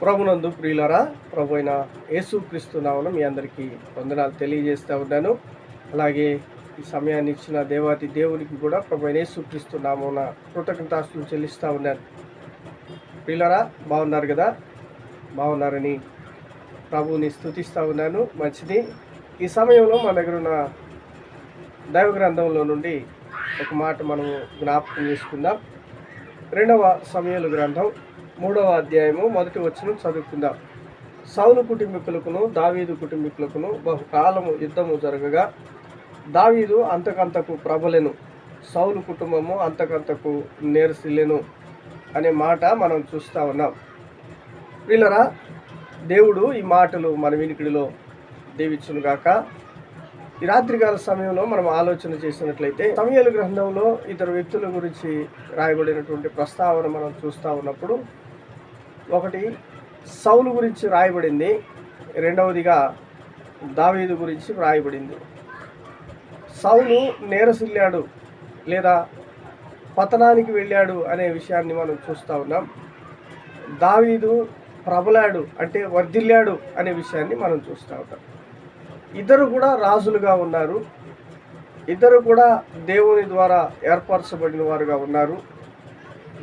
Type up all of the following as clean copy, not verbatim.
ప్రభునందు ప్రియులరా, ప్రభు అయిన యేసుక్రీస్తు నామమున మీ అందరికీ వందనాలు తెలియజేస్తూ ఉన్నాను. అలాగే ఈ సమయాన్ని ఇచ్చిన దేవాతి దేవునికి కూడా ప్రభు అయిన యేసుక్రీస్తు నామమున కృతజ్ఞతాస్తుతులు చెల్లిస్తూ ఉన్నాను. ప్రియులరా, బాగున్నారు కదా? బాగున్నారని ప్రభువుని స్తుతిస్తూ ఉన్నాను. మంచిది. ఈ సమయంలో మన దగ్గర ఉన్న దైవ గ్రంథంలో నుండి ఒక మాట మనము జ్ఞాపకం చేసుకుందాం. 2వ సమూయేలు గ్రంథం 3వ అధ్యాయము 1వ వచనం చదువుకుందాం. సౌలు కుటుంబీకులకును దావీదు కుటుంబీకులకును బహుకాలము యుద్ధము జరగగా దావీదు అంతకంతకు ప్రబలెను, సౌలు కుటుంబము అంతకంతకు నేరసిల్లెను అనే మాట మనం చూస్తూ ఉన్నాం. వీళ్ళరా, దేవుడు ఈ మాటలు మన వినికిడిలో దీవించునుగాక. ఈ రాత్రికాల సమయంలో మనం ఆలోచన చేసినట్లయితే సమూయేలు గ్రంథంలో ఇద్దరు వ్యక్తుల గురించి రాయబడినటువంటి ప్రస్తావన మనం చూస్తూ ఉన్నప్పుడు, ఒకటి సౌలు గురించి రాయబడింది, రెండవదిగా దావీదు గురించి రాయబడింది. సౌలు నేరసిల్లాడు లేదా పతనానికి వెళ్ళాడు అనే విషయాన్ని మనం చూస్తూ ఉన్నాం. దావీదు ప్రబలాడు అంటే వర్ధిల్లాడు అనే విషయాన్ని మనం చూస్తూ ఉంటాం. ఇద్దరు కూడా రాజులుగా ఉన్నారు, ఇద్దరు కూడా దేవుని ద్వారా ఏర్పరచబడిన వారుగా ఉన్నారు,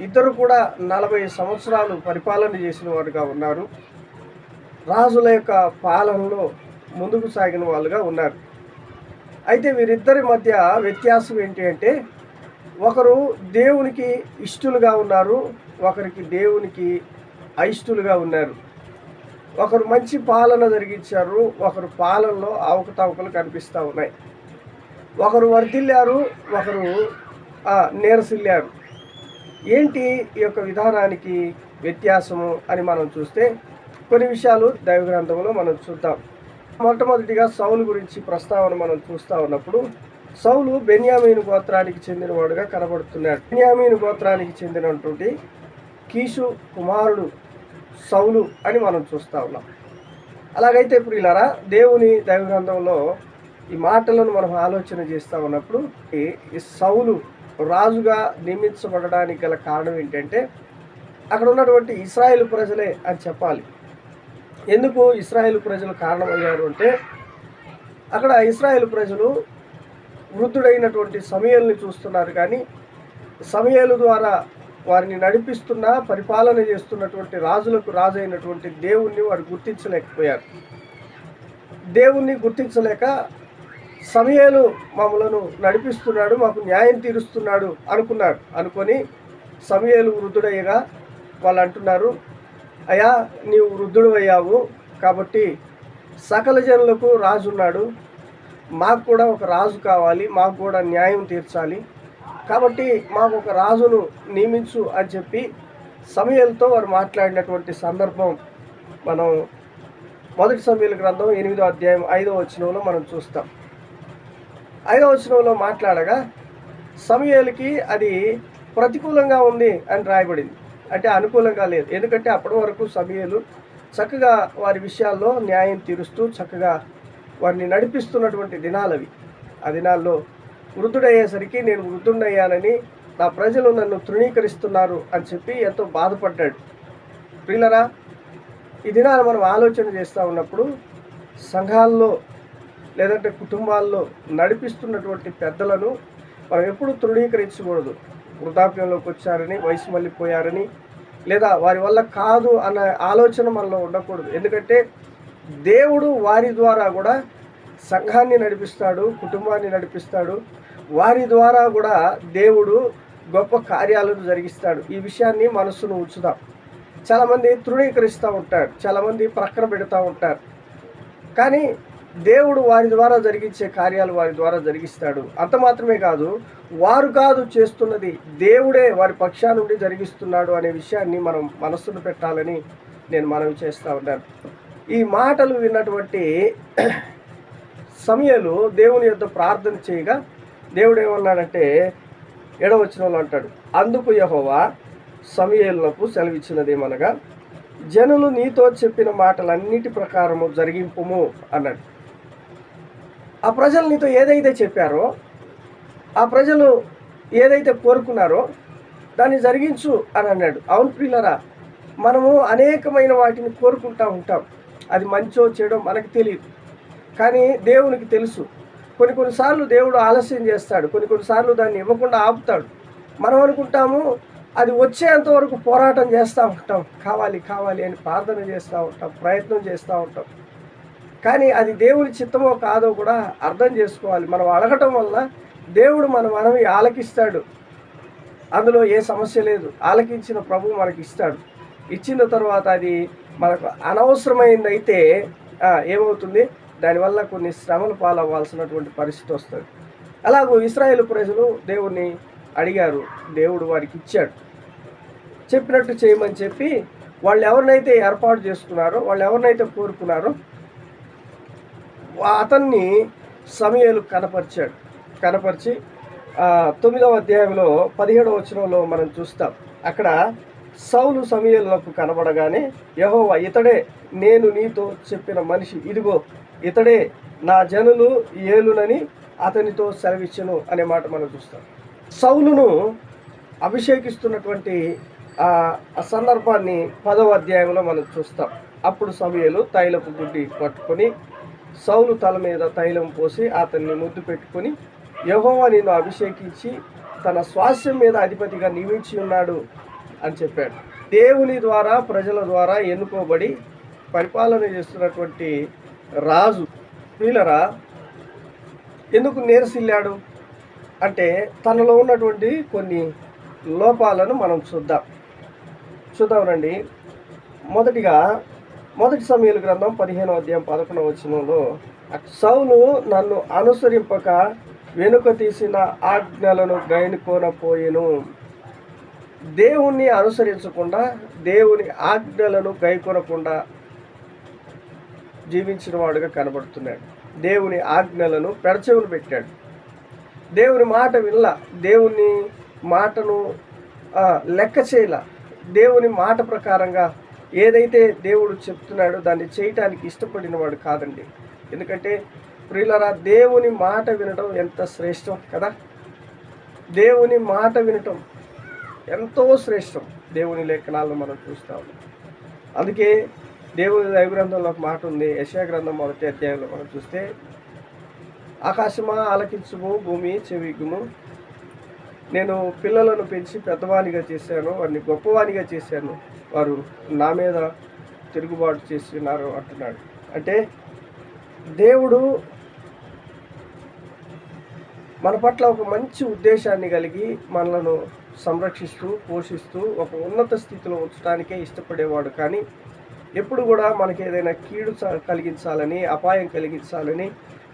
ఇద్దరు కూడా 40 సంవత్సరాలు పరిపాలన చేసిన వారుగా ఉన్నారు, రాజుల యొక్క పాలనలో ముందుకు సాగిన వాళ్ళుగా ఉన్నారు. అయితే వీరిద్దరి మధ్య వ్యత్యాసం ఏంటి అంటే, ఒకరు దేవునికి ఇష్టలుగా ఉన్నారు, ఒకరికి దేవునికి అయిష్టలుగా ఉన్నారు. ఒకరు మంచి పాలన జరిగించారు, ఒకరు పాలనలో అవకతవకలు కనిపిస్తూ ఉన్నాయి. ఒకరు వర్ధిల్లారు, ఒకరు నీరసిల్లారు. ఏంటి ఈ యొక్క విధానానికి వ్యత్యాసము అని మనం చూస్తే కొన్ని విషయాలు దైవ గ్రంథంలో మనం చూద్దాం. మొట్టమొదటిగా సౌలు గురించి ప్రస్తావన మనం చూస్తూ ఉన్నప్పుడు, సౌలు బెన్యామీను గోత్రానికి చెందినవాడుగా కనబడుతున్నాడు. బెన్యామీను గోత్రానికి చెందినటువంటి కీషు కుమారుడు సౌలు అని మనం చూస్తూ ఉన్నాం. అలాగైతే ప్రియులారా, దేవుని దైవ గ్రంథంలో ఈ మాటలను మనం ఆలోచన చేస్తూ ఉన్నప్పుడు, ఈ సౌలు రాజుగా నియమించబడడానికి గల కారణం ఏంటంటే, అక్కడ ఉన్నటువంటి ఇశ్రాయేలు ప్రజలే అని చెప్పాలి. ఎందుకు ఇశ్రాయేలు ప్రజలు కారణమయ్యారు అంటే, అక్కడ ఇశ్రాయేలు ప్రజలు వృద్ధుడైనటువంటి సమూయేలుని చూస్తున్నారు, కానీ సమూయేలు ద్వారా వారిని నడిపిస్తున్న పరిపాలన చేస్తున్నటువంటి రాజులకు రాజు అయినటువంటి దేవుణ్ణి వారు గుర్తించలేకపోయారు. దేవుణ్ణి గుర్తించలేక సమూయేలు మమ్మలను నడిపిస్తున్నాడు, మాకు న్యాయం తీరుస్తున్నాడు అనుకొని సమూయేలు వృద్ధుడయ్యగా వాళ్ళు అంటున్నారు, అయ్యా నీవు వృద్ధుడు అయ్యావు కాబట్టి సకల జనులకు రాజు ఉన్నాడు, మాకు కూడా ఒక రాజు కావాలి, మాకు కూడా న్యాయం తీర్చాలి, కాబట్టి మాకు ఒక రాజును నియమించు అని చెప్పి సమూయేలుతో వారు మాట్లాడినటువంటి సందర్భం మనం 1 సమూయేలు గ్రంథం 8వ అధ్యాయం 5వ వచనంలో మనం చూస్తాం. 5వ వచనంలో మాట్లాడగా సమూయేలుకి అది ప్రతికూలంగా ఉంది అని రాయబడింది, అంటే అనుకూలంగా లేదు. ఎందుకంటే అప్పటి వరకు సమూయేలు చక్కగా వారి విషయాల్లో న్యాయం తీరుస్తూ చక్కగా వారిని నడిపిస్తున్నటువంటి దినాలవి. ఆ దినాల్లో వృద్ధుడయ్యేసరికి నేను వృద్ధుడయ్యానని నా ప్రజలు నన్ను తృణీకరిస్తున్నారు అని చెప్పి ఎంతో బాధపడ్డాడు. ప్రియులరా, ఈ దినాలు మనం ఆలోచన చేస్తూ ఉన్నప్పుడు సంఘాల్లో లేదంటే కుటుంబాల్లో నడిపిస్తున్నటువంటి పెద్దలను మనం ఎప్పుడు తృణీకరించకూడదు. వృద్ధాప్యంలోకి వచ్చారని, వయసు మళ్ళీపోయారని, లేదా వారి వల్ల కాదు అన్న ఆలోచన మనలో ఉండకూడదు. ఎందుకంటే దేవుడు వారి ద్వారా కూడా సంఘాన్ని నడిపిస్తాడు, కుటుంబాన్ని నడిపిస్తాడు, వారి ద్వారా కూడా దేవుడు గొప్ప కార్యాలను జరిగిస్తాడు. ఈ విషయాన్ని మనస్సును ఉంచుదాం. చాలామంది తృణీకరిస్తూ ఉంటారు, చాలామంది ప్రక్కన పెడతా ఉంటారు, కానీ దేవుడు వారి ద్వారా జరిగించే కార్యాలు వారి ద్వారా జరిగిస్తాడు. అంత మాత్రమే కాదు, వారు కాదు చేస్తున్నది, దేవుడే వారి పక్షా నుండి జరిగిస్తున్నాడు అనే విషయాన్ని మనం మనస్సును పెట్టాలని నేను మనవి చేస్తూ ఉన్నాను. ఈ మాటలు విన్నటువంటి సమూయేలు దేవుని యొద్ద ప్రార్థన చేయగా దేవుడు ఏమన్నాడంటే 7వ వచనంలో అంటాడు, అందుకు యెహోవా సమూయేలునకు సెలవిచ్చినదేమనగా, జనులు నీతో చెప్పిన మాటలన్నిటి ప్రకారము జరిగింపుము అన్నాడు. ఆ ప్రజలు నీతో ఏదైతే చెప్పారో, ఆ ప్రజలు ఏదైతే కోరుకున్నారో దాన్ని జరిగించు అని అన్నాడు. అవును ప్రియులరా, మనము అనేకమైన వాటిని కోరుకుంటూ ఉంటాం. అది మంచో చెడో మనకు తెలియదు, కానీ దేవునికి తెలుసు. కొన్నిసార్లు దేవుడు ఆలస్యం చేస్తాడు, కొన్నిసార్లు దాన్ని ఇవ్వకుండా ఆపుతాడు. మనం అనుకుంటాము అది వచ్చేంత వరకు పోరాటం చేస్తూ ఉంటాం, కావాలి కావాలి అని ప్రార్థన చేస్తూ ఉంటాం, ప్రయత్నం చేస్తూ ఉంటాం. కానీ అది దేవుడి చిత్తమో కాదో కూడా అర్థం చేసుకోవాలి. మనం అడగటం వల్ల దేవుడు మనవి ఆలకిస్తాడు, అందులో ఏ సమస్య లేదు. ఆలకించిన ప్రభువు మనకి ఇస్తాడు. ఇచ్చిన తర్వాత అది మనకు అనవసరమైంది అయితే ఏమవుతుంది, దానివల్ల కొన్ని శ్రమలు పాలవ్వాల్సినటువంటి పరిస్థితి వస్తుంది. అలాగూ ఇశ్రాయేలు ప్రజలు దేవుణ్ణి అడిగారు, దేవుడు వారికి ఇచ్చాడు. చెప్పినట్టు చేయమని చెప్పి వాళ్ళు ఎవరినైతే ఏర్పాటు చేసుకున్నారో, వాళ్ళు ఎవరినైతే కోరుకున్నారో అతన్ని సమూయేలు కనపరిచి 9వ అధ్యాయంలో 17వ వచనంలో మనం చూస్తాం. అక్కడ సౌలు సమూయేలునకు కనబడగానే, యెహోవా ఇతడే నేను నీతో చెప్పిన మనిషి, ఇదిగో ఇతడే నా జనులు ఏలునని అతనితో సెలవిచ్చెను అనే మాట మనం చూస్తాం. సౌలును అభిషేకిస్తున్నటువంటి ఆ సందర్భాన్ని 10వ అధ్యాయంలో మనం చూస్తాం. అప్పుడు సమూయేలు తైలపు గుడ్డి పట్టుకొని సౌలు తల మీద తైలం పోసి అతన్ని ముద్దు పెట్టుకొని, యెహోవా నిన్ను అభిషేకించి తన స్వాస్థ్యం మీద అధిపతిగా నియమించి ఉన్నాడు అని చెప్పాడు. దేవుని ద్వారా ప్రజల ద్వారా ఎన్నుకోబడి పరిపాలన చేస్తున్నటువంటి రాజు ప్రియులరా ఎందుకు నీరసిల్లాడు అంటే, తనలో ఉన్నటువంటి కొన్ని లోపాలను మనం చూద్దాం రండి. మొదటిగా మొదటి సమూయేలు గ్రంథం 15వ అధ్యాయం 11వ వచనంలో, సౌలు నన్ను అనుసరింపక వెనుక తీసిన ఆజ్ఞలను గైకొనపోయెను. దేవుణ్ణి అనుసరించకుండా, దేవుని ఆజ్ఞలను గైకొనకుండా జీవించిన వాడుగా కనబడుతున్నాడు. దేవుని ఆజ్ఞలను పెడచెవులు పెట్టాడు. దేవుని మాట వినల, దేవుని మాటను లెక్క చేయల. దేవుని మాట ప్రకారంగా ఏదైతే దేవుడు చెప్తున్నాడో దాన్ని చేయటానికి ఇష్టపడిన వాడు కాదండి. ఎందుకంటే ప్రియులరా, దేవుని మాట వినటం ఎంత శ్రేష్టం కదా. దేవుని మాట వినటం ఎంతో శ్రేష్టం. దేవుని లేఖనాలను మనం చూస్తూ ఉన్నాం. అందుకే దేవుని దైవ గ్రంథంలో ఒక మాట ఉంది. యెషయా గ్రంథం 1వ అధ్యాయంలో మనం చూస్తే, ఆకాశమా ఆలకించుము, భూమి చెవిగుము, నేను పిల్లలను పెంచి పెద్దవానిగా చేశాను, వారిని గొప్పవానిగా చేశాను, వారు నా మీద తిరుగుబాటు చేస్తున్నారు అంటున్నాడు. అంటే దేవుడు మన పట్ల ఒక మంచి ఉద్దేశాన్ని కలిగి మనలను సంరక్షిస్తూ పోషిస్తూ ఒక ఉన్నత స్థితిలో ఉంచడానికే ఇష్టపడేవాడు. కానీ ఎప్పుడు కూడా మనకి ఏదైనా కీడు కలిగించాలని, అపాయం కలిగించాలని,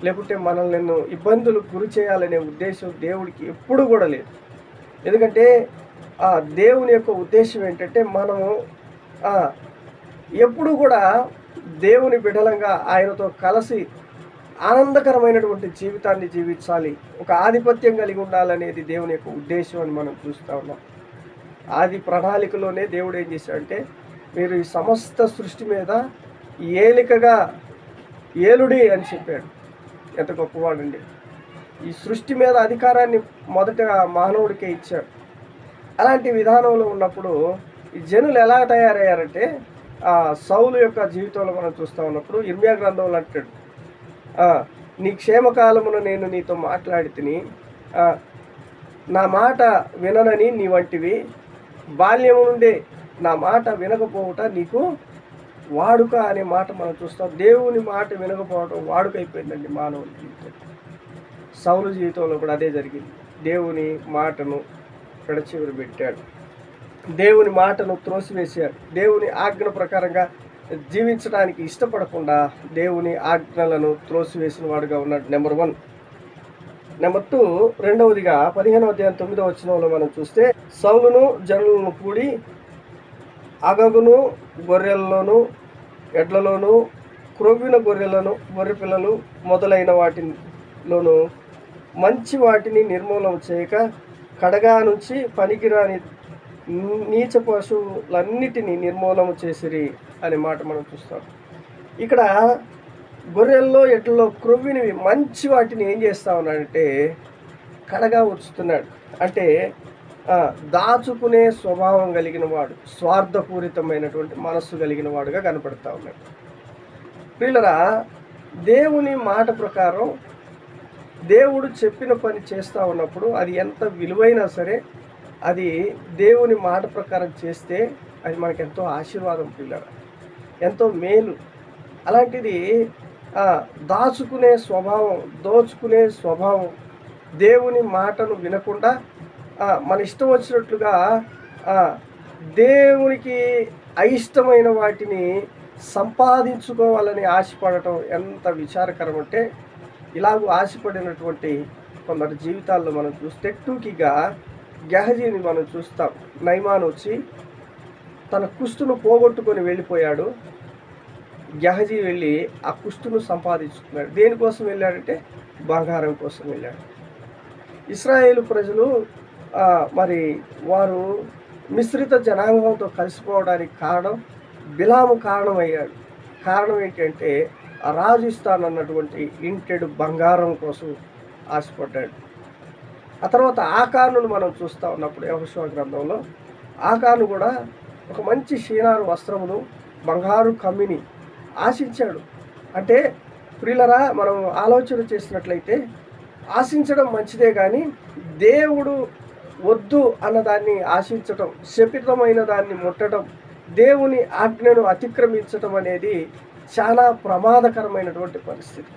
లేకుంటే మనల్ని ఇబ్బందులు గురి చేయాలనే ఉద్దేశం దేవుడికి ఎప్పుడు కూడా లేదు. ఎందుకంటే దేవుని యొక్క ఉద్దేశం ఏంటంటే, మనము ఎప్పుడు కూడా దేవుని బిడ్డలంగా ఆయనతో కలిసి ఆనందకరమైనటువంటి జీవితాన్ని జీవించాలి, ఒక ఆధిపత్యం కలిగి ఉండాలనేది దేవుని యొక్క ఉద్దేశం అని మనం చూస్తూ ఉన్నాం. ఆది ప్రణాళికలోనే దేవుడు ఏం చేశాడంటే, మీరు ఈ సమస్త సృష్టి మీద ఏలికగా ఏలుడి అని చెప్పాడు. ఎంత గొప్పవాడండి. ఈ సృష్టి మీద అధికారాన్ని మొదటగా మానవుడికే ఇచ్చాడు. అలాంటి విధానంలో ఉన్నప్పుడు ఈ జనులు ఎలా తయారయ్యారంటే, సౌలు యొక్క జీవితంలో మనం చూస్తూ ఉన్నప్పుడు ఇర్మియా గ్రంథంలో అంటాడు, నీ క్షేమకాలమును నేను నీతో మాట్లాడి తిని, నా మాట విననని నీ వంటివి, బాల్యము నుండే నా మాట వినకపోవట నీకు వాడుక అనే మాట మనం చూస్తాం. దేవుని మాట వినకపోవడం వాడుక అయిపోయిందండి మానవుని జీవితం. సౌలు జీవితంలో కూడా అదే జరిగింది. దేవుని మాటను పెడచెవిన పెట్టాడు, దేవుని మాటను త్రోసివేశాడు. దేవుని ఆజ్ఞ ప్రకారంగా జీవించడానికి ఇష్టపడకుండా దేవుని ఆజ్ఞలను త్రోసివేసిన వాడుగా ఉన్నాడు. నెంబర్ 1. నెంబర్ 2, రెండవదిగా 15వ అధ్యాయం 9వ వచనంలో మనం చూస్తే, సౌలును జనులను కూడి అగగును గొర్రెల్లోను ఎడ్లలోను క్రొవ్విన గొర్రెలను గొర్రె పిల్లలు మొదలైన వాటిలోను మంచి వాటిని నిర్మూలన చేయక కడగా నుంచి పనికిరాని నీచ పశువులన్నిటినీ నిర్మూలన చేసిరి అనే మాట మనం చూస్తాం. ఇక్కడ గొర్రెల్లో ఎడ్లలో క్రొవ్వినవి మంచి వాటిని ఏం చేస్తా ఉన్నాడంటే కడగా ఉంచుతున్నాడు. అంటే దాచుకునే స్వభావం కలిగిన వాడు, స్వార్థపూరితమైనటువంటి మనస్సు కలిగిన వాడుగా కనపడతా ఉన్నాడు. ప్రియులరా, దేవుని మాట ప్రకారం దేవుడు చెప్పిన పని చేస్తూ ఉన్నప్పుడు అది ఎంత విలువైనా సరే అది దేవుని మాట ప్రకారం చేస్తే అది మనకు ఎంతో ఆశీర్వాదం, పిల్లరా, ఎంతో మేలు. అలాంటిది దాచుకునే స్వభావం, దోచుకునే స్వభావం, దేవుని మాటను వినకుండా మన ఇష్టం వచ్చినట్లుగా దేవునికి అయిష్టమైన వాటిని సంపాదించుకోవాలని ఆశపడటం ఎంత విచారకరం అంటే, ఇలాగూ ఆశపడినటువంటి కొందరి జీవితాల్లో మనం చూస్తే టూకీగా గెహజీని మనం చూస్తాం. నైమాన్ వచ్చి తన కుష్టును పోగొట్టుకొని వెళ్ళిపోయాడు. గెహజీ వెళ్ళి ఆ కుష్టును సంపాదించుకున్నాడు. దేనికోసం వెళ్ళాడంటే బంగారం కోసం వెళ్ళాడు. ఇశ్రాయేలు ప్రజలు మరి వారు మిశ్రిత జనాంగంతో కలిసిపోవడానికి కారణం బిలాము కారణమయ్యాడు. కారణం ఏంటంటే రాజు ఇస్తానన్నటువంటి ఇంటెడు బంగారం కోసం ఆశపడ్డాడు. ఆ తర్వాత ఆకానును మనం చూస్తూ ఉన్నప్పుడు యెహోషువ గ్రంథంలో ఆకాను కూడా ఒక మంచి షీనారు వస్త్రమును, బంగారు కమ్మిని ఆశించాడు. అంటే ప్రియులరా, మనం ఆలోచన చేసినట్లయితే ఆశించడం మంచిదే, కానీ దేవుడు వద్దు అన్నదాన్ని ఆశించటం, శపితమైన దాన్ని ముట్టడం, దేవుని ఆజ్ఞను అతిక్రమించటం అనేది చాలా ప్రమాదకరమైనటువంటి పరిస్థితి.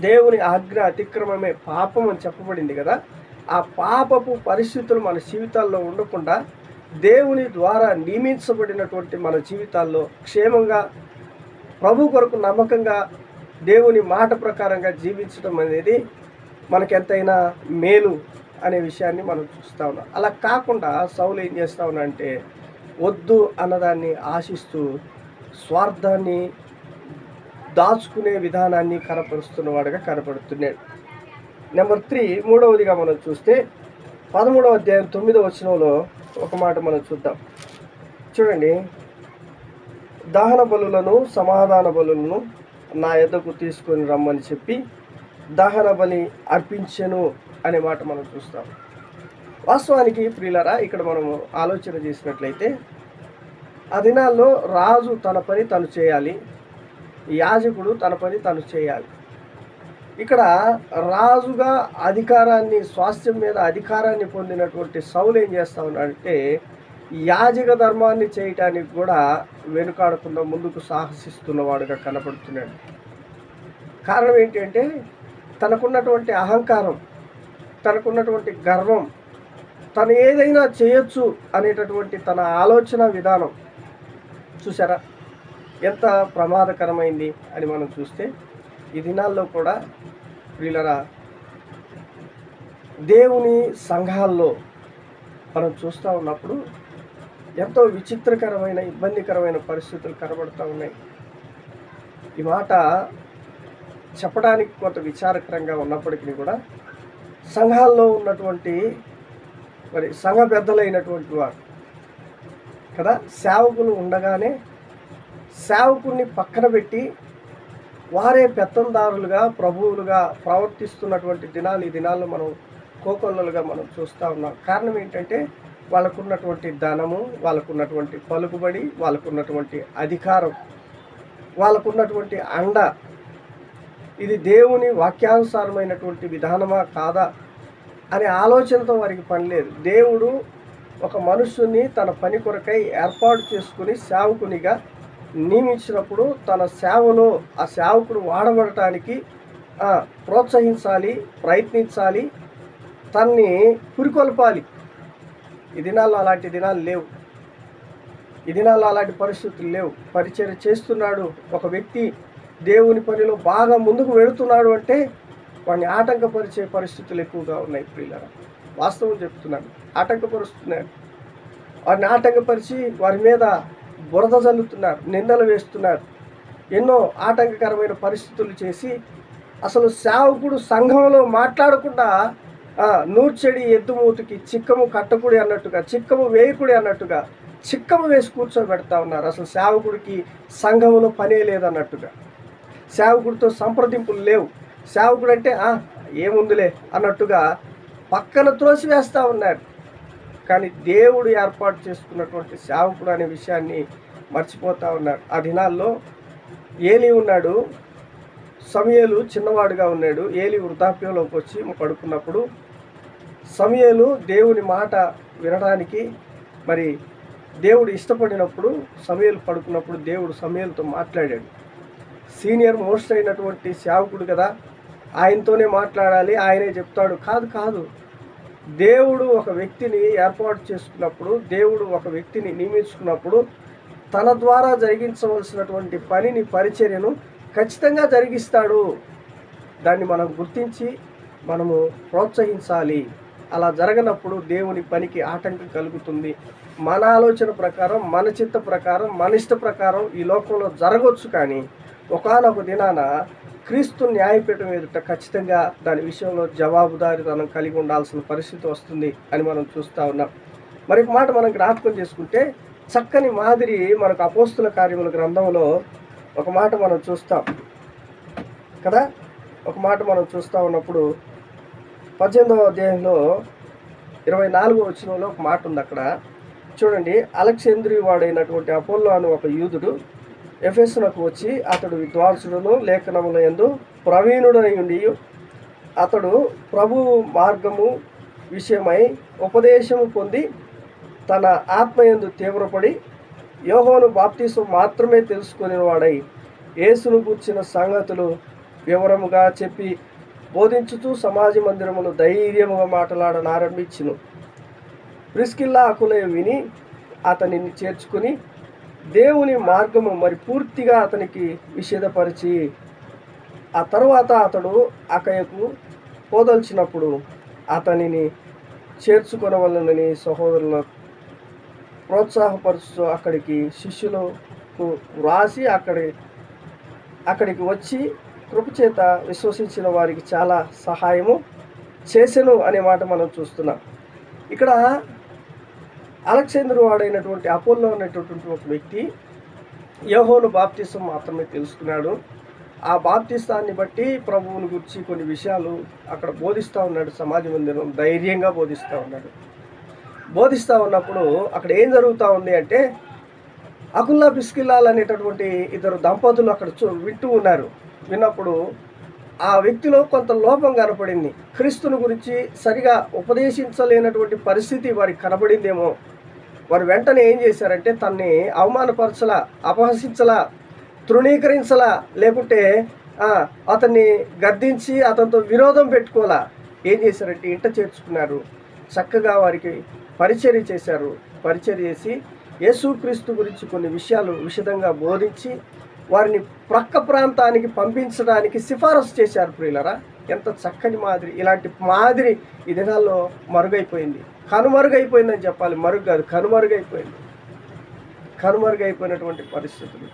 దేవుని ఆజ్ఞ అతిక్రమమే పాపం అని చెప్పబడింది కదా. ఆ పాపపు పరిస్థితులు మన జీవితాల్లో ఉండకుండా దేవుని ద్వారా నియమించబడినటువంటి మన జీవితాల్లో క్షేమంగా ప్రభు కొరకు నమ్మకంగా దేవుని మాట ప్రకారంగా జీవించడం అనేది మనకెంతైనా మేలు అనే విషయాన్ని మనం చూస్తూ ఉన్నాం. అలా కాకుండా సౌలు ఏం చేస్తూ ఉన్నా అంటే వద్దు అన్నదాన్ని ఆశిస్తూ స్వార్థాన్ని దాచుకునే విధానాన్ని కనపరుస్తున్నవాడుగా కనపడుతున్నాడు. నెంబర్ 3, మూడవదిగా మనం చూస్తే 13వ అధ్యాయం 9వ వచనంలో ఒక మాట మనం చూద్దాం. చూడండి, దహన బలులను సమాధాన బలులను నా యొద్దకు తీసుకొని రమ్మని చెప్పి దహన బలి అర్పించెను అనే మాట మనం చూస్తాం. వాస్తవానికి ప్రియులరా, ఇక్కడ మనము ఆలోచన చేసినట్లయితే ఆ దినాల్లో రాజు తన పని తను చేయాలి, యాజకుడు తన పని తను చేయాలి. ఇక్కడ రాజుగా అధికారాన్ని, స్వాస్థ్యం మీద అధికారాన్ని పొందినటువంటి సౌలు ఏం చేస్తూ ఉన్నాడంటే యాజక ధర్మాన్ని చేయటానికి కూడా వెనుకాడకుండా ముందుకు సాహసిస్తున్నవాడుగా కనపడుతున్నాడు. కారణం ఏంటంటే తనకున్నటువంటి అహంకారం, తనకున్నటువంటి గర్వం, తను ఏదైనా చేయొచ్చు అనేటటువంటి తన ఆలోచన విధానం చూసారా ఎంత ప్రమాదకరమైంది అని మనం చూస్తే ఈ దినాల్లో కూడా ప్రియులరా, దేవుని సంఘాల్లో మనం చూస్తూ ఉన్నప్పుడు ఎంతో విచిత్రకరమైన, ఇబ్బందికరమైన పరిస్థితులు కనబడుతూ ఉన్నాయి. ఈ మాట చెప్పడానికి కొంత విచారకరంగా ఉన్నప్పటికీ కూడా సంఘాల్లో ఉన్నటువంటి మరి సంఘ పెద్దలైనటువంటి వారు కదా, సేవకులు ఉండగానే సేవకుని పక్కన పెట్టి వారే పెత్తందారులుగా, ప్రభువులుగా ప్రవర్తిస్తున్నటువంటి దినాలు ఈ దినాల్లో మనం కోకొల్లలుగా మనం చూస్తూ ఉన్నాం. కారణం ఏంటంటే వాళ్ళకున్నటువంటి ధనము, వాళ్ళకున్నటువంటి పలుకుబడి, వాళ్ళకున్నటువంటి అధికారం, వాళ్ళకున్నటువంటి అండ. ఇది దేవుని వాక్యానుసారమైనటువంటి విధానమా కాదా అనే ఆలోచనతో వారికి పని లేదు. దేవుడు ఒక మనుషుని తన పని కొరకై ఏర్పాటు చేసుకుని సేవకునిగా నియమించినప్పుడు తన సేవలో ఆ సేవకుడు వాడబడటానికి ప్రోత్సహించాలి, ప్రయత్నించాలి, తన్ని పురికొల్పాలి. ఈ దినాల్లో అలాంటి దినాలు లేవు. ఈ దినాల్లో అలాంటి పరిస్థితులు లేవు. పరిచర్య చేస్తున్నాడు ఒక వ్యక్తి, దేవుని పనిలో బాగా ముందుకు వెళుతున్నాడు అంటే వాడిని ఆటంకపరిచే పరిస్థితులు ఎక్కువగా ఉన్నాయి. ప్రియులారా, వాస్తవం చెప్తున్నాను, ఆటంకపరుస్తున్నారు. వారిని ఆటంకపరిచి వారి మీద బురద జల్లుతున్నారు, నిందలు వేస్తున్నారు, ఎన్నో ఆటంకకరమైన పరిస్థితులు చేసి అసలు సేవకుడు సంఘంలో మాట్లాడకుండా నూర్చెడి ఎద్దుమూతికి చిక్కము కట్టకుడి అన్నట్టుగా, చిక్కము వేయకుడి అన్నట్టుగా చిక్కము వేసి కూర్చోబెడతా ఉన్నారు. అసలు సేవకుడికి సంఘంలో పనే లేదన్నట్టుగా, సేవకుడితో సంప్రదింపులు లేవు, సేవకుడు అంటే ఏముందిలే అన్నట్టుగా పక్కన త్రోసివేస్తూ ఉన్నారు. కానీ దేవుడు ఏర్పాటు చేసుకున్నటువంటి సేవకుడు అనే విషయాన్ని మర్చిపోతూ ఉన్నారు. ఆ దినాల్లో ఏలీ ఉన్నాడు, సమూయేలు చిన్నవాడుగా ఉన్నాడు. ఏలీ వృద్ధాప్యంలోకి వచ్చి పడుకున్నప్పుడు సమూయేలు దేవుని మాట వినడానికి మరి దేవుడు ఇష్టపడినప్పుడు సమూయేలు పడుకున్నప్పుడు దేవుడు సమూయేలుతో మాట్లాడాడు. సీనియర్ మోస్ట్ అయినటువంటి సేవకుడు కదా, ఆయనతోనే మాట్లాడాలి, ఆయనే చెప్తాడు. కాదు, దేవుడు ఒక వ్యక్తిని ఏర్పాటు చేసుకున్నప్పుడు, దేవుడు ఒక వ్యక్తిని నియమించుకున్నప్పుడు తన ద్వారా జరిగించవలసినటువంటి పనిని, పరిచర్యను ఖచ్చితంగా జరిగిస్తాడు. దాన్ని మనం గుర్తించి మనము ప్రోత్సహించాలి. అలా జరగనప్పుడు దేవుని పనికి ఆటంకం కలుగుతుంది. మన ఆలోచన ప్రకారం, మన చిత్త ప్రకారం, మన ఇష్ట ప్రకారం ఈ లోకంలో జరగవచ్చు. కానీ ఒకానొక దినాన క్రీస్తు న్యాయపీఠం ఎదుట ఖచ్చితంగా దాని విషయంలో జవాబుదారీతనం కలిగి ఉండాల్సిన పరిస్థితి వస్తుంది అని మనం చూస్తూ ఉన్నాం. మరి ఒక మాట మనం జ్ఞాపకం చేసుకుంటే, చక్కని మాదిరి మనకు అపోస్తుల కార్యముల గ్రంథంలో ఒక మాట మనం చూస్తాం కదా. ఒక మాట మనం చూస్తూ ఉన్నప్పుడు 18వ అధ్యాయంలో 24వ వచనంలో ఒక మాట ఉంది. అక్కడ చూడండి, అలెగ్జాంద్రియ వాడైనటువంటి అపోల్లో అను ఒక యూదుడు ఎఫెసునకు వచ్చి, అతడు విద్వాంసుడును లేఖనముల యందు ప్రవీణుడై ఉండి, అతడు ప్రభు మార్గము విషయమై ఉపదేశము పొంది తన ఆత్మయందు తీవ్రపడి యోహాను బాప్తిసం మాత్రమే తెలుసుకునే వాడై యేసును గూర్చిన సంగతులు వివరముగా చెప్పి బోధించుతూ సమాజ మందిరమును ధైర్యముగా మాట్లాడనారంభించును. ప్రిస్కిల్లా అకులయ విని అతనిని చేర్చుకుని దేవుని మార్గము మరి పూర్తిగా అతనికి విషదపరిచి, ఆ తరువాత అతడు అకయకు పోదల్చినప్పుడు అతనిని చేర్చుకొనవలనని సహోదరులను ప్రోత్సాహపరుస్తూ అక్కడికి శిష్యులకు వ్రాసి అక్కడికి వచ్చి కృపచేత విశ్వసించిన వారికి చాలా సహాయము చేసెను అనే మాట మనం చూస్తున్నాం. ఇక్కడ అలెగ్జాంద్రు వాడైనటువంటి అపోల్లో అనేటటువంటి ఒక వ్యక్తి యోహాను బాప్తిసం మాత్రమే తెలుసుకున్నాడు. ఆ బాప్తిస్తాన్ని బట్టి ప్రభువుని గురించి కొన్ని విషయాలు అక్కడ బోధిస్తూ ఉన్నాడు. సమాజ మందిరం ధైర్యంగా బోధిస్తూ ఉన్నాడు. బోధిస్తూ ఉన్నప్పుడు అక్కడ ఏం జరుగుతూ ఉంది అంటే, అకుల్లా ప్రిస్కిల్లాలు అనేటటువంటి ఇద్దరు దంపతులు అక్కడ వింటూ ఉన్నారు. విన్నప్పుడు ఆ వ్యక్తిలో కొంత లోపం కనపడింది. క్రీస్తుని గురించి సరిగా ఉపదేశించలేనటువంటి పరిస్థితి వారికి కనబడిందేమో. వారు వెంటనే ఏం చేశారంటే, తన్ని అవమానపరచలా, అపహసించలా, తృణీకరించలా, లేకుంటే అతన్ని గద్దించి అతనితో విరోధం పెట్టుకోలా. ఏం చేశారంటే ఇంట చేర్చుకున్నారు. చక్కగా వారికి పరిచర్య చేశారు. పరిచర్య చేసి యేసుక్రీస్తు గురించి కొన్ని విషయాలు విశదంగా బోధించి వారిని ప్రక్క ప్రాంతానికి పంపించడానికి సిఫారసు చేశారు. ప్రియులరా, ఎంత చక్కని మాదిరి! ఇలాంటి మాదిరి ఈ దినాల్లో మరుగైపోయింది. కనుమరుగైపోయిందని చెప్పాలి, మరుగు కాదు, కనుమరుగైపోయింది. కనుమరుగైపోయినటువంటి పరిస్థితులు.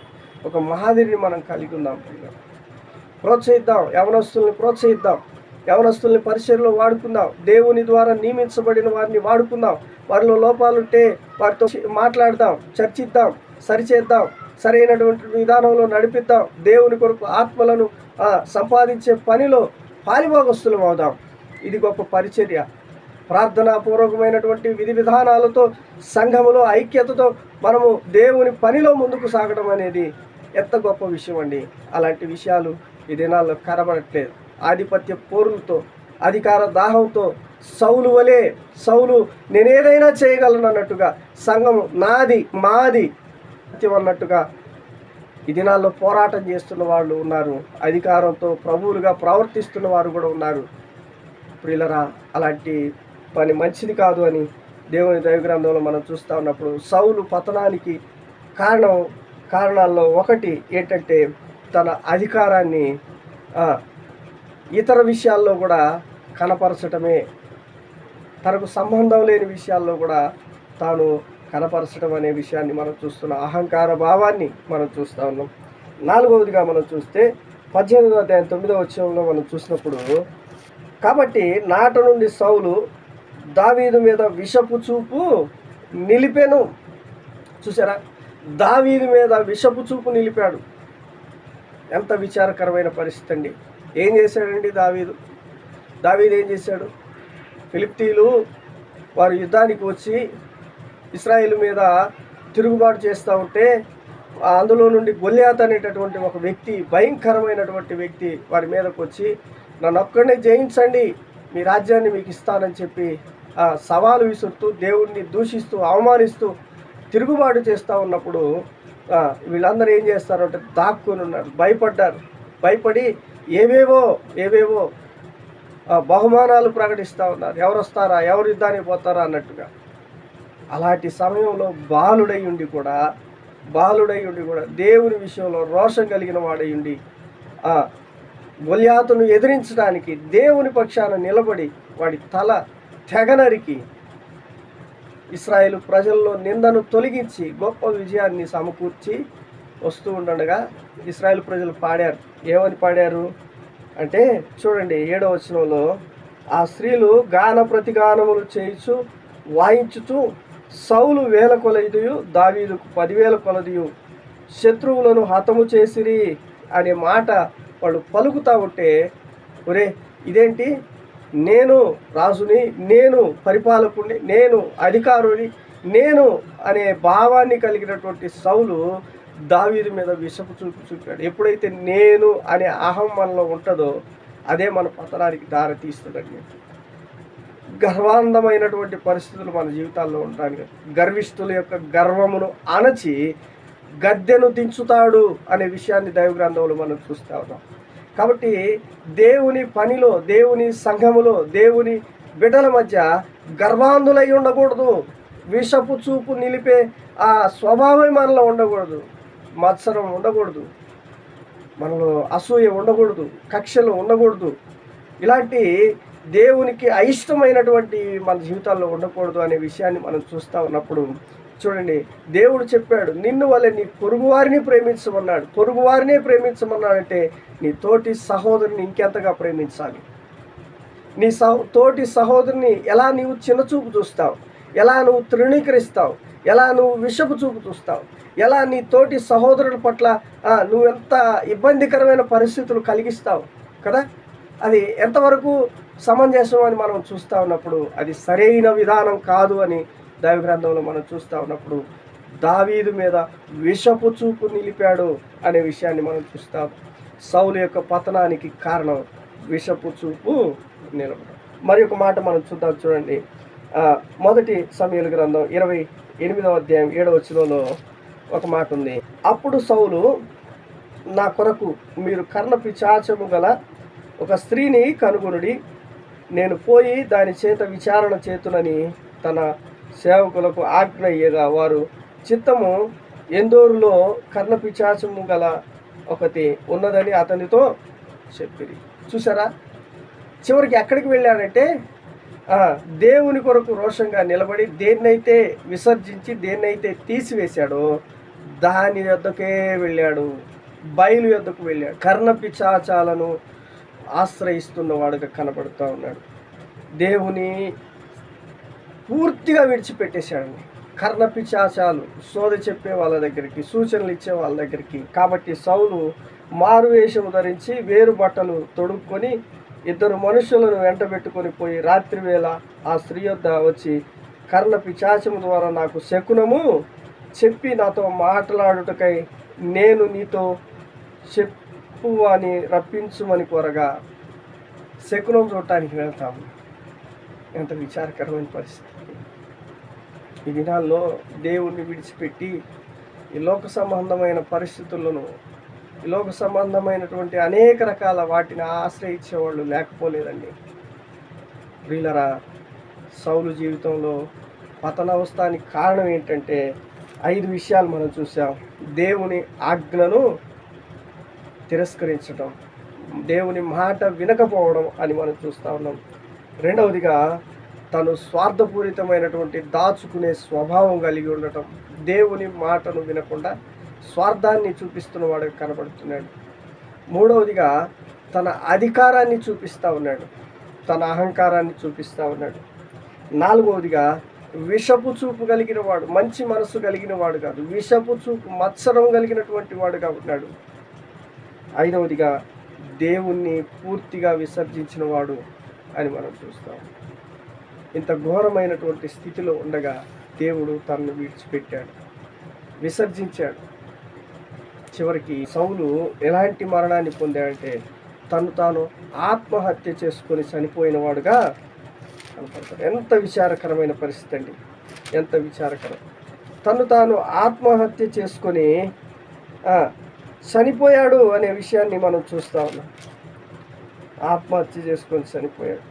ఒక మాదిరిని మనం కలిగి ఉన్నాం. ప్రియులరా, ప్రోత్సహిద్దాం, యవనస్తుల్ని ప్రోత్సహిద్దాం, యవనస్తుల్ని పరిచర్యలో వాడుకుందాం. దేవుని ద్వారా నియమించబడిన వారిని వాడుకుందాం. వారిలో లోపాలుంటే వారితో మాట్లాడదాం, చర్చిద్దాం, సరిచేద్దాం, సరైనటువంటి విధానంలో నడిపిద్దాం. దేవుని కొరకు ఆత్మలను సంపాదించే పనిలో పాలిభాగస్తులం అవుదాం. ఇది గొప్ప పరిచర్య. ప్రార్థనాపూర్వకమైనటువంటి విధి విధానాలతో సంఘములో ఐక్యతతో మనము దేవుని పనిలో ముందుకు సాగడం అనేది ఎంత గొప్ప విషయం అండి. అలాంటి విషయాలు ఈ దినాల్లో కనబడట్లేదు. ఆధిపత్య పోరులతో, అధికార దాహంతో సౌలు నేనేదైనా చేయగలను అన్నట్టుగా, సంఘము నాది మాది అన్నట్టుగా ఈ దినాల్లో పోరాటం చేస్తున్న వాళ్ళు ఉన్నారు. అధికారంతో ప్రభువులుగా ప్రవర్తిస్తున్న వారు కూడా ఉన్నారు. ప్రియులరా, అలాంటి పని మంచిది కాదు అని దేవుని దైవగ్రంథంలో మనం చూస్తూ ఉన్నప్పుడు సౌలు పతనానికి కారణాల్లో ఒకటి ఏంటంటే, తన అధికారాన్ని ఇతర విషయాల్లో కూడా కనపరచటమే. తనకు సంబంధం లేని విషయాల్లో కూడా తాను కనపరచడం అనే విషయాన్ని మనం చూస్తున్నాం. అహంకార భావాన్ని మనం చూస్తూ ఉన్నాం. 4వదిగా మనం చూస్తే 18వ అధ్యాయం 9వ వచనంలో మనం చూసినప్పుడు, కాబట్టి నాట నుండి సౌలు దావీదు మీద విషపు చూపు నిలిపెను. చూసారా, దావీదు మీద విషపు చూపు నిలిపాడు. ఎంత విచారకరమైన పరిస్థితి అండి. ఏం చేశాడండి దావీదు ఏం చేశాడు? ఫిలిష్తీయులు వారు యుద్ధానికి వచ్చి ఇశ్రాయేలు మీద తిరుగుబాటు చేస్తూ ఉంటే అందులో నుండి గొల్యాత్ అనేటటువంటి ఒక వ్యక్తి, భయంకరమైనటువంటి వ్యక్తి వారి మీదకు వచ్చి నన్ను ఒక్కడినే జయించండి, మీ రాజ్యాన్ని మీకు ఇస్తానని చెప్పి సవాలు విసురుతూ దేవుణ్ణి దూషిస్తూ అవమానిస్తూ తిరుగుబాటు చేస్తూ ఉన్నప్పుడు వీళ్ళందరూ ఏం చేస్తారంటే దాక్కుని ఉన్నారు, భయపడి ఏవేవో బహుమానాలు ప్రకటిస్తూ ఉన్నారు, ఎవరు వస్తారా, ఎవరు యుద్ధానికి పోతారా అన్నట్టుగా. అలాంటి సమయంలో బాలుడై ఉండి కూడా దేవుని విషయంలో రోషం కలిగిన వాడై ఉండి గొల్యాతును ఎదిరించడానికి దేవుని పక్షాన నిలబడి వాడి తల తెగనరికి ఇశ్రాయేలు ప్రజల్లో నిందను తొలగించి గొప్ప విజయాన్ని సమకూర్చి వస్తూ ఉండగా ఇశ్రాయేలు ప్రజలు పాడారు. ఏమని పాడారు అంటే చూడండి 7వ వచనంలో, ఆ స్త్రీలు గాన ప్రతిగానములు చేయుచు వాయించుచు సౌలు 1000 కొలదియు దావీదుకు 10,000 కొలదియు శత్రువులను హతము చేసిరి అనే మాట వాళ్ళు పలుకుతా ఉంటే, ఒరే ఇదేంటి, నేను రాజుని, నేను పరిపాలకుడిని, నేను అధికారుని, నేను అనే భావాన్ని కలిగినటువంటి సౌలు దావీదు మీద విషపు చూపాడు. ఎప్పుడైతే నేను అనే అహం మనలో ఉంటుందో అదే మన పతనానికి దారి తీస్తుందండి. గర్వాంధమైనటువంటి పరిస్థితులు మన జీవితాల్లో ఉండడానికి, గర్విష్ఠుల యొక్క గర్వమును అణచి గద్దెను దించుతాడు అనే విషయాన్ని దైవ గ్రంథంలో మనం చూస్తూ ఉన్నాం. కాబట్టి దేవుని పనిలో, దేవుని సంఘములో, దేవుని బిడ్డల మధ్య గర్వాంధులై ఉండకూడదు. విషపు చూపు నిలిపే ఆ స్వభావం మనలో ఉండకూడదు, మత్సరం ఉండకూడదు, మనలో అసూయ ఉండకూడదు, కక్షలు ఉండకూడదు. ఇలాంటి దేవునికి అయిష్టమైనటువంటి మన జీవితాల్లో ఉండకూడదు అనే విషయాన్ని మనం చూస్తూ ఉన్నప్పుడు చూడండి, దేవుడు చెప్పాడు, నిన్ను వల్లే నీ పొరుగువారిని ప్రేమించమన్నాడు. పొరుగువారినే ప్రేమించమన్నాడంటే నీ తోటి సహోదరుని ఇంకెంతగా ప్రేమించాలి? నీ తోటి సహోదరుని ఎలా నీవు చిన్నచూపు చూస్తావు, ఎలా నువ్వు తృణీకరిస్తావు, ఎలా నువ్వు విషపు చూపు చూస్తావు, ఎలా నీ తోటి సహోదరుల పట్ల నువ్వెంత ఇబ్బందికరమైన పరిస్థితులు కలిగిస్తావు కదా, అది ఎంతవరకు సమంజసం అని మనం చూస్తూ ఉన్నప్పుడు అది సరైన విధానం కాదు అని దైవ గ్రంథంలో మనం చూస్తూ ఉన్నప్పుడు దావీదు మీద విషపు చూపు నిలిపాడు అనే విషయాన్ని మనం చూస్తాం. సౌలు యొక్క పతనానికి కారణం విషపు చూపు నిలబడం. మరి ఒక మాట మనం చూద్దాం, చూడండి. 1 సమూయేలు గ్రంథం 28వ అధ్యాయం 7వ వచనంలో ఒక మాట ఉంది. అప్పుడు సౌలు, నా కొరకు మీరు కర్ణపిశాచము గల ఒక స్త్రీని కనుగొనుడి, నేను పోయి దాని చేత విచారణ చేతునని తన సేవకులకు ఆజ్ఞ ఇయ్యగా వారు చిత్తము ఎందోరులో కర్ణపిశాచము గల ఒకటి ఉన్నదని అతనితో చెప్పిరి. చూసారా, చివరికి ఎక్కడికి వెళ్ళాడంటే దేవుని కొరకు రోషంగా నిలబడి దేన్నైతే విసర్జించి దేన్నైతే తీసివేశాడో దాని యొద్దకే వెళ్ళాడు, బయలు యొద్దకు వెళ్ళాడు. కర్ణపిశాచాలను ఆశ్రయిస్తున్నవాడుగా కనబడుతూ ఉన్నాడు. దేవుని పూర్తిగా విడిచిపెట్టేశాడండి. కర్ణపిశాచాలు సోద చెప్పే వాళ్ళ దగ్గరికి, సూచనలు ఇచ్చే వాళ్ళ దగ్గరికి. కాబట్టి సౌలు మారువేషము ధరించి వేరు బట్టలు తొడుక్కొని 2 మనుషులను వెంటబెట్టుకొని పోయి రాత్రివేళ ఆ స్త్రీ యొద్ద వచ్చి, కర్ణపిశాచము ద్వారా నాకు శకునము చెప్పి నాతో మాట్లాడుటకై నేను నీతో చెప్పు అని రప్పించుమని కోరగా, శకునం చూడటానికి వెళ్తాము. ఎంత విచారకరమైన పరిస్థితి. ఈ దినాల్లో దేవుణ్ణి విడిచిపెట్టి ఈ లోక సంబంధమైన పరిస్థితులను, ఈ లోక సంబంధమైనటువంటి అనేక రకాల వాటిని ఆశ్రయించేవాళ్ళు లేకపోలేదండి. ప్రియులరా, సౌలు జీవితంలో పతనావస్థానికి కారణం ఏంటంటే 5 విషయాలు మనం చూసాం. దేవుని ఆజ్ఞను తిరస్కరించడం, దేవుని మాట వినకపోవడం అని మనం చూస్తూ ఉన్నాం. రెండవదిగా తను స్వార్థపూరితమైనటువంటి దాచుకునే స్వభావం కలిగి ఉండటం, దేవుని మాటను వినకుండా స్వార్థాన్ని చూపిస్తున్నవాడు కనబడుతున్నాడు. మూడవదిగా తన అధికారాన్ని చూపిస్తూ ఉన్నాడు, తన అహంకారాన్ని చూపిస్తూ ఉన్నాడు. నాలుగవదిగా విషపు చూపు కలిగిన వాడు, మంచి మనసు కలిగిన వాడు కాదు, విషపు చూపు మత్సరం కలిగినటువంటి వాడుగా ఉన్నాడు. ఐదవదిగా దేవుణ్ణి పూర్తిగా విసర్జించిన వాడు అని మనం చూస్తాం. ఇంత ఘోరమైనటువంటి స్థితిలో ఉండగా దేవుడు తనను విడిచిపెట్టాడు, విసర్జించాడు. చివరికి సౌలు ఎలాంటి మరణాన్ని పొందాడంటే తను తాను ఆత్మహత్య చేసుకొని చనిపోయిన వాడుగా కనపడతాడు. ఎంత విచారకరమైన పరిస్థితి అండి, ఎంత విచారకరం. తను తాను ఆత్మహత్య చేసుకొని చనిపోయాడు అనే విషయాన్ని మనం చూస్తూ ఉన్నాం. ఆత్మహత్య చేసుకొని చనిపోయాడు.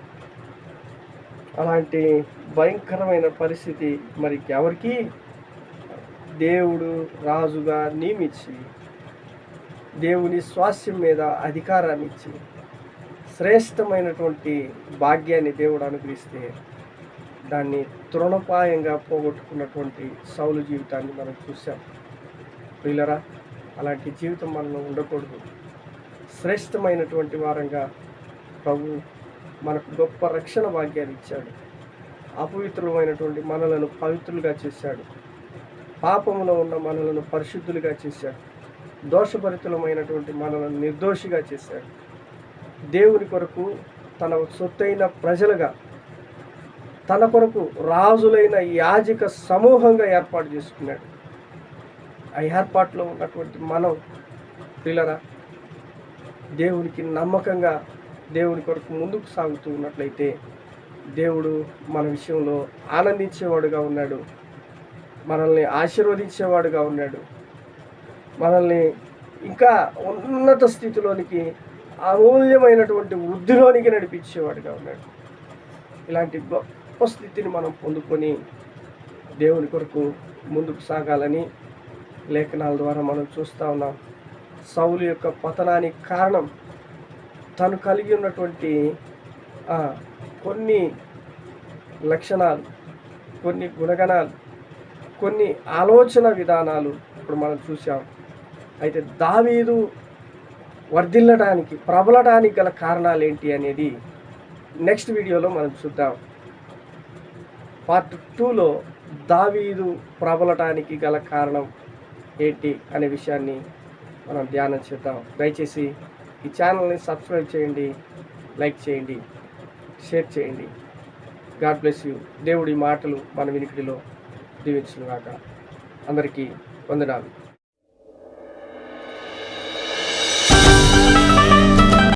అలాంటి భయంకరమైన పరిస్థితి మరి ఎవరికి? దేవుడు రాజుగా నియమించి దేవుని స్వాస్యం మీద అధికారాన్ని ఇచ్చి శ్రేష్టమైనటువంటి భాగ్యాన్ని దేవుడు అనుగ్రహిస్తే దాన్ని తృణపాయంగా పోగొట్టుకున్నటువంటి సౌలు జీవితాన్ని మనం చూసాం. ప్రియులరా, అలాంటి జీవితం మనలో ఉండకూడదు. శ్రేష్టమైనటువంటి వారంగా ప్రభు మనకు గొప్ప రక్షణ భాగ్యాన్ని ఇచ్చాడు. అపవిత్రులమైనటువంటి మనలను పవిత్రులుగా చేశాడు. పాపములో ఉన్న మనలను పరిశుద్ధులుగా చేశాడు. దోషభరితులమైనటువంటి మనలను నిర్దోషిగా చేశాడు. దేవుని కొరకు తన సొత్తైన ప్రజలుగా, తన కొరకు రాజులైన యాజక సమూహంగా ఏర్పాటు చేసుకున్నాడు. ఆ ఏర్పాటులో ఉన్నటువంటి మనం పిల్లరా దేవునికి నమ్మకంగా దేవుని కొరకు ముందుకు సాగుతూ ఉన్నట్లయితే దేవుడు మన విషయంలో ఆనందించేవాడుగా ఉన్నాడు, మనల్ని ఆశీర్వదించేవాడుగా ఉన్నాడు, మనల్ని ఇంకా ఉన్నత స్థితిలోనికి, అమూల్యమైనటువంటి వృద్ధిలోనికి నడిపించేవాడుగా ఉన్నాడు. ఇలాంటి గొప్ప స్థితిని మనం పొందుకొని దేవుని కొరకు ముందుకు సాగాలని లేఖనాల ద్వారా మనం చూస్తూ ఉన్నాం. సౌలు యొక్క పతనానికి కారణం తను కలిగి ఉన్నటువంటి కొన్ని లక్షణాలు, కొన్ని గుణగణాలు, కొన్ని ఆలోచన విధానాలు ఇప్పుడు మనం చూసాం. అయితే దావీదు వర్ధిల్లడానికి, ప్రబలడానికి గల కారణాలు ఏంటి అనేది నెక్స్ట్ వీడియోలో మనం చూద్దాం. పార్ట్ 2లో దావీదు ప్రబలటానికి గల కారణం ఏంటి అనే విషయాన్ని మనం ధ్యానం చేద్దాం. దయచేసి ఈ ఛానల్ని సబ్స్క్రైబ్ చేయండి, లైక్ చేయండి, షేర్ చేయండి. God bless you. దేవుడి మాటలు మన వినికిడిలో దీవించుగాక. అందరికీ వందనాలు.